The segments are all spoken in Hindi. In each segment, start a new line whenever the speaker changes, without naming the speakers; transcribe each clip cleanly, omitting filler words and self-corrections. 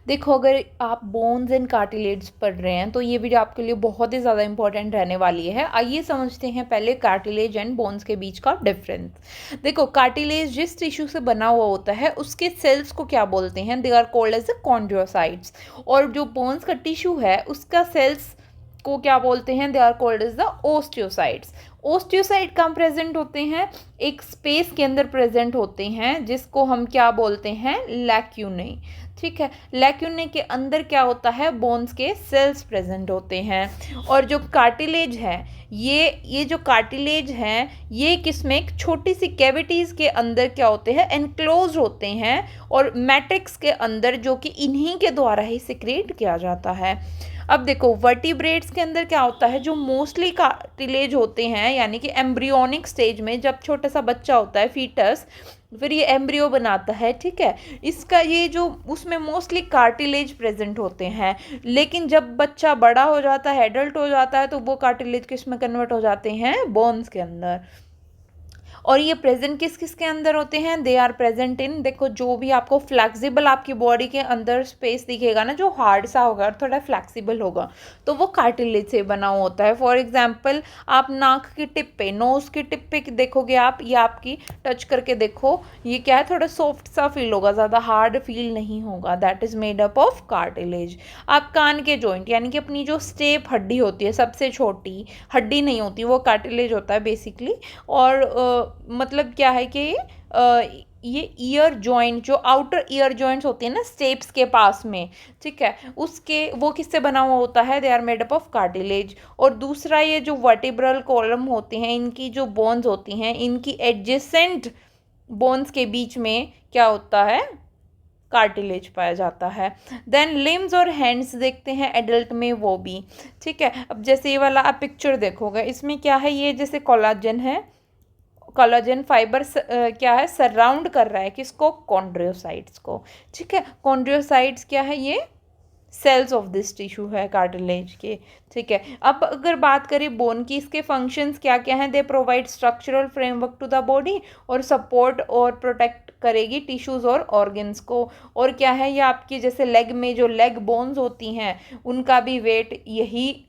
देखो, अगर आप बोन्स एंड कार्टिलेज पढ़ रहे हैं तो ये वीडियो आपके लिए बहुत ही ज़्यादा इंपॉर्टेंट रहने वाली है। आइए समझते हैं पहले कार्टिलेज एंड बोन्स के बीच का डिफरेंस। देखो, कार्टिलेज जिस टिश्यू से बना हुआ होता है उसके सेल्स को क्या बोलते हैं? They are called as the chondrocytes. और जो बोन्स का टिश्यू है उसका सेल्स को क्या बोलते हैं? They are called as the osteocytes. Osteocyte कहाँ प्रेजेंट होते हैं? एक स्पेस के अंदर प्रेजेंट होते हैं जिसको हम क्या बोलते हैं? लैक्यूने। ठीक है, लैक्यूने के अंदर क्या होता है? बोन्स के सेल्स प्रेजेंट होते हैं। और जो कार्टिलेज है, ये जो कार्टिलेज हैं ये किसमें? एक छोटी सी कैविटीज़ के अंदर क्या होते हैं? एनक्लोज होते हैं, और मैट्रिक्स के अंदर, जो कि इन्हीं के द्वारा ही सिक्रेट किया जाता है। अब देखो, वर्टिब्रेट्स के अंदर क्या होता है? जो मोस्टली कार्टिलेज होते हैं, यानी कि एम्ब्रियोनिक स्टेज में जब छोटा सा बच्चा होता है, फीटस, फिर ये एम्ब्रियो बनाता है, ठीक है, इसका ये जो उसमें मोस्टली कार्टिलेज प्रेजेंट होते हैं। लेकिन जब बच्चा बड़ा हो जाता है, एडल्ट हो जाता है, तो वो कार्टिलेज किस में कन्वर्ट हो जाते हैं? बोन्स के अंदर। और ये प्रेजेंट किस किस के अंदर होते हैं? दे आर प्रेजेंट इन, देखो, जो भी आपको फ्लैक्सिबल आपकी बॉडी के अंदर स्पेस दिखेगा ना, जो हार्ड सा होगा और थोड़ा फ्लैक्सिबल होगा, तो वो कार्टिलेज से बना हुआ होता है। फॉर एग्जाम्पल, आप नाक की टिप पे, नोज की टिप पे देखोगे आप, ये आपकी टच करके देखो, ये क्या है? थोड़ा सॉफ्ट सा फील होगा, ज़्यादा हार्ड फील नहीं होगा। That is made up of cartilage. आप कान के जॉइंट, यानी कि अपनी जो स्टेप हड्डी होती है, सबसे छोटी हड्डी नहीं होती, वो कार्टिलेज होता है बेसिकली। और मतलब क्या है कि ये ईयर जॉइंट, जो आउटर ईयर जॉइंट्स होती है ना स्टेप्स के पास में, ठीक है, उसके वो किससे बना हुआ होता है? They are made up of cartilage. और दूसरा, ये जो वर्टिब्रल कॉलम होते हैं, इनकी जो बोन्स होती हैं, इनकी एडजेसेंट बोन्स के बीच में क्या होता है? कार्टिलेज पाया जाता है। देन लिम्स और हैंड्स देखते हैं एडल्ट में, वो भी, ठीक है। अब जैसे ये वाला आप पिक्चर देखोगे, इसमें क्या है? ये जैसे कोलाजन है, कोलाजन फाइबर क्या है? सराउंड कर रहा है किसको? कॉन्ड्रियोसाइट्स को, ठीक है। कॉन्ड्रियोसाइट्स क्या है? ये सेल्स ऑफ दिस टिश्यू है कार्टिलेज के, ठीक है। अब अगर बात करें बोन की, इसके फंक्शंस क्या क्या हैं? They provide structural framework to the body, और सपोर्ट और प्रोटेक्ट करेगी टिश्यूज और ऑर्गन्स को। और क्या है? ये आपकी जैसे लेग में जो लेग बोन्स होती हैं, उनका भी वेट यही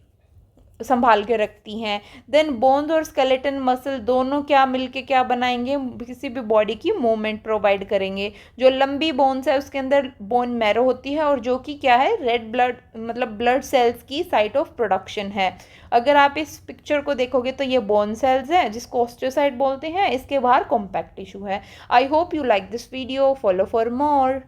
संभाल के रखती हैं। देन बोन्स और स्केलेटन मसल दोनों क्या मिलके क्या बनाएंगे? किसी भी बॉडी की मूवमेंट प्रोवाइड करेंगे। जो लंबी बोन्स है उसके अंदर बोन मैरो होती है, और जो कि क्या है? रेड ब्लड, मतलब ब्लड सेल्स की साइट ऑफ प्रोडक्शन है। अगर आप इस पिक्चर को देखोगे तो ये बोन सेल्स है जिसको ऑस्टियोसाइट बोलते हैं, इसके बाहर कॉम्पैक्ट टिश्यू है। I hope you like this video, follow for more.